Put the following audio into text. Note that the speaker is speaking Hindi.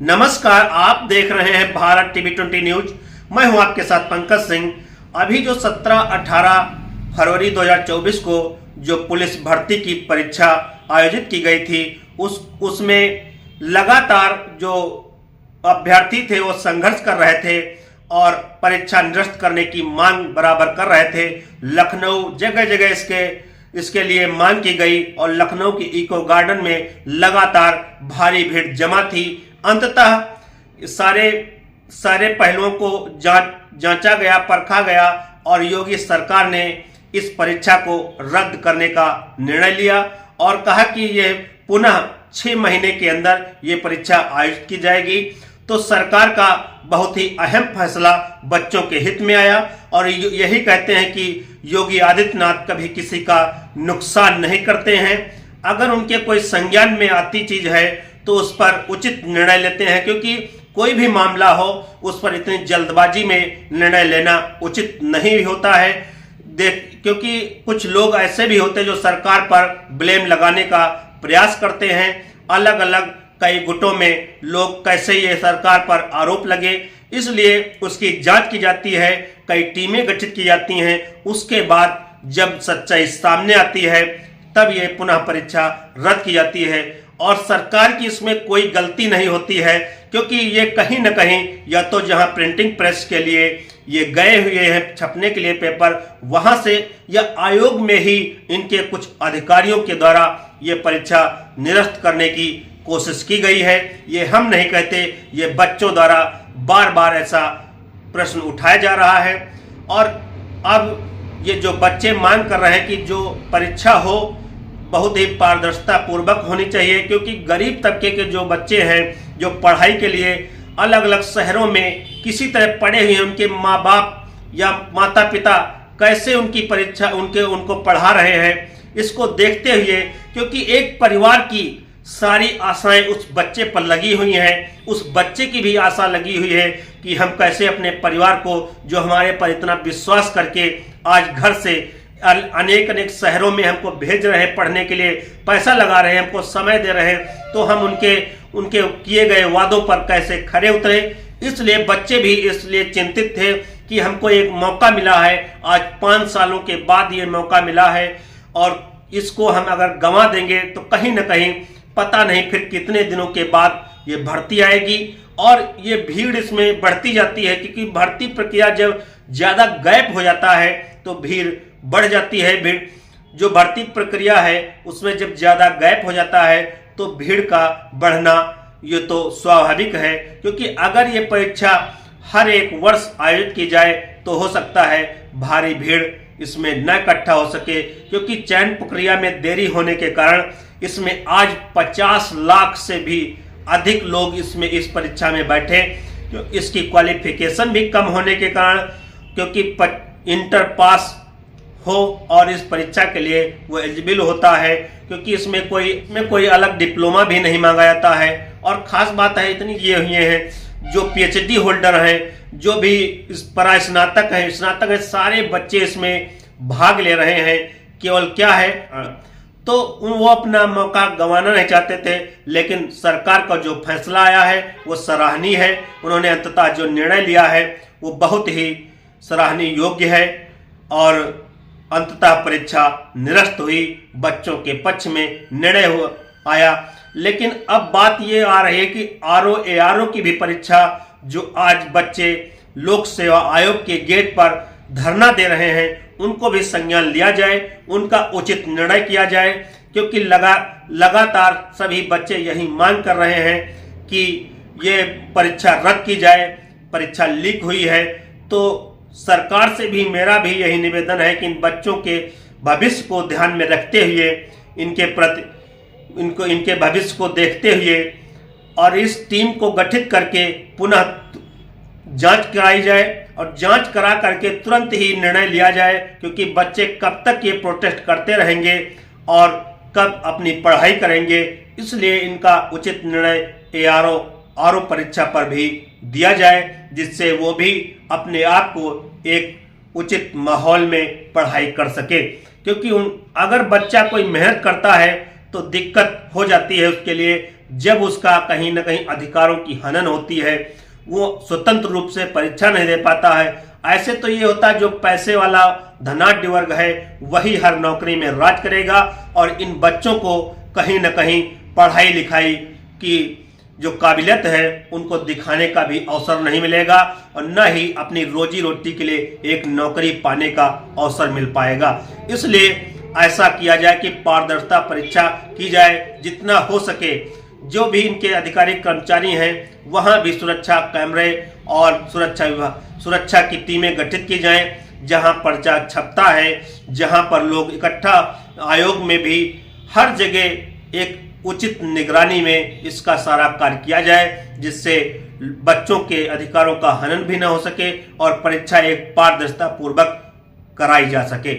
नमस्कार, आप देख रहे हैं भारत टीवी 20 न्यूज। मैं हूं आपके साथ पंकज सिंह। अभी जो 17-18 फरवरी 2024 को जो पुलिस भर्ती की परीक्षा आयोजित की गई थी उसमें लगातार जो अभ्यर्थी थे वो संघर्ष कर रहे थे और परीक्षा निरस्त करने की मांग बराबर कर रहे थे। लखनऊ जगह जगह इसके लिए मांग की गई और लखनऊ की इको गार्डन में लगातार भारी भीड़ जमा थी। अंततः सारे पहलुओं को जांचा गया, परखा गया और योगी सरकार ने इस परीक्षा को रद्द करने का निर्णय लिया और कहा कि ये पुनः 6 महीने के अंदर ये परीक्षा आयोजित की जाएगी। तो सरकार का बहुत ही अहम फैसला बच्चों के हित में आया और यही कहते हैं कि योगी आदित्यनाथ कभी किसी का नुकसान नहीं करते हैं। अगर उनके कोई संज्ञान में आती चीज है तो उस पर उचित निर्णय लेते हैं, क्योंकि कोई भी मामला हो उस पर इतनी जल्दबाजी में निर्णय लेना उचित नहीं होता है। क्योंकि कुछ लोग ऐसे भी होते हैं जो सरकार पर ब्लेम लगाने का प्रयास करते हैं। अलग अलग कई गुटों में लोग कैसे ये सरकार पर आरोप लगे, इसलिए उसकी जांच की जाती है, कई टीमें गठित की जाती हैं। उसके बाद जब सच्चाई सामने आती है तब ये पुनः परीक्षा रद्द की जाती है और सरकार की इसमें कोई गलती नहीं होती है, क्योंकि ये कहीं ना कहीं या तो जहां प्रिंटिंग प्रेस के लिए ये गए हुए हैं छपने के लिए पेपर, वहां से या आयोग में ही इनके कुछ अधिकारियों के द्वारा ये परीक्षा निरस्त करने की कोशिश की गई है। ये हम नहीं कहते, ये बच्चों द्वारा बार बार ऐसा प्रश्न उठाया जा रहा है। और अब ये जो बच्चे मांग कर रहे हैं कि जो परीक्षा हो बहुत ही पारदर्शिता पूर्वक होनी चाहिए, क्योंकि गरीब तबके के जो बच्चे हैं जो पढ़ाई के लिए अलग अलग शहरों में किसी तरह पढ़े हुए हैं, उनके माँ बाप या माता पिता कैसे उनकी परीक्षा उनको पढ़ा रहे हैं, इसको देखते हुए, क्योंकि एक परिवार की सारी आशाएं उस बच्चे पर लगी हुई हैं, उस बच्चे की भी आशा लगी हुई है कि हम कैसे अपने परिवार को जो हमारे पर इतना विश्वास करके आज घर से अनेक शहरों में हमको भेज रहे हैं पढ़ने के लिए, पैसा लगा रहे हैं, हमको समय दे रहे हैं, तो हम उनके किए गए वादों पर कैसे खरे उतरे। इसलिए बच्चे भी इसलिए चिंतित थे कि हमको एक मौका मिला है, आज 5 सालों के बाद ये मौका मिला है और इसको हम अगर गंवा देंगे तो कहीं ना कहीं पता नहीं फिर कितने दिनों के बाद ये भर्ती आएगी और ये भीड़ इसमें बढ़ती जाती है, क्योंकि भर्ती प्रक्रिया जब ज्यादा गैप हो जाता है तो भीड़ बढ़ जाती है। भीड़ जो भर्ती प्रक्रिया है उसमें जब ज्यादा गैप हो जाता है तो भीड़ का बढ़ना ये तो स्वाभाविक है, क्योंकि अगर ये परीक्षा हर एक वर्ष आयोजित की जाए तो हो सकता है भारी भीड़ इसमें न इकट्ठा हो सके, क्योंकि चयन प्रक्रिया में देरी होने के कारण इसमें आज 50 लाख से भी अधिक लोग इस परीक्षा में बैठे। इसकी क्वालिफिकेशन भी कम होने के कारण, क्योंकि इंटर पास हो और इस परीक्षा के लिए वो एलिजिबल होता है, क्योंकि इसमें कोई अलग डिप्लोमा भी नहीं मांगा जाता है। और खास बात है इतनी ये हुए हैं जो पीएचडी होल्डर हैं, जो भी इस पर स्नातक है, सारे बच्चे इसमें भाग ले रहे हैं। केवल क्या है तो वो अपना मौका गंवाना नहीं चाहते थे, लेकिन सरकार का जो फैसला आया है वो सराहनीय है। उन्होंने अंततः जो निर्णय लिया है वो बहुत ही सराहनीय योग्य है और अंततः परीक्षा निरस्त हुई, बच्चों के पक्ष में निर्णय आया। लेकिन अब बात ये आ रही है कि ARO की भी परीक्षा जो आज बच्चे लोक सेवा आयोग के गेट पर धरना दे रहे हैं उनको भी संज्ञान लिया जाए, उनका उचित निर्णय किया जाए, क्योंकि लगातार सभी बच्चे यही मांग कर रहे हैं कि ये परीक्षा रद्द की जाए। परीक्षा लीक हुई है तो सरकार से भी मेरा भी यही निवेदन है कि इन बच्चों के भविष्य को ध्यान में रखते हुए इनके भविष्य को देखते हुए और इस टीम को गठित करके पुनः जांच कराई जाए और जांच करा करके तुरंत ही निर्णय लिया जाए, क्योंकि बच्चे कब तक ये प्रोटेस्ट करते रहेंगे और कब अपनी पढ़ाई करेंगे। इसलिए इनका उचित निर्णय ARO परीक्षा पर भी दिया जाए, जिससे वो भी अपने आप को एक उचित माहौल में पढ़ाई कर सके। क्योंकि अगर बच्चा कोई मेहनत करता है तो दिक्कत हो जाती है उसके लिए, जब उसका कहीं ना कहीं अधिकारों की हनन होती है, वो स्वतंत्र रूप से परीक्षा नहीं दे पाता है। ऐसे तो ये होता है जो पैसे वाला धनाढ्य वर्ग है वही हर नौकरी में राज करेगा और इन बच्चों को कहीं ना कहीं पढ़ाई लिखाई की जो काबिलियत है उनको दिखाने का भी अवसर नहीं मिलेगा और न ही अपनी रोजी रोटी के लिए एक नौकरी पाने का अवसर मिल पाएगा। इसलिए ऐसा किया जाए कि पारदर्शिता परीक्षा की जाए, जितना हो सके जो भी इनके अधिकारी कर्मचारी हैं वहां भी सुरक्षा कैमरे और सुरक्षा की टीमें गठित की जाएं। जहां पर्चा छपता है, जहां पर लोग इकट्ठा, आयोग में भी हर जगह एक उचित निगरानी में इसका सारा कार्य किया जाए, जिससे बच्चों के अधिकारों का हनन भी न हो सके और परीक्षा एक पारदर्शिता पूर्वक कराई जा सके।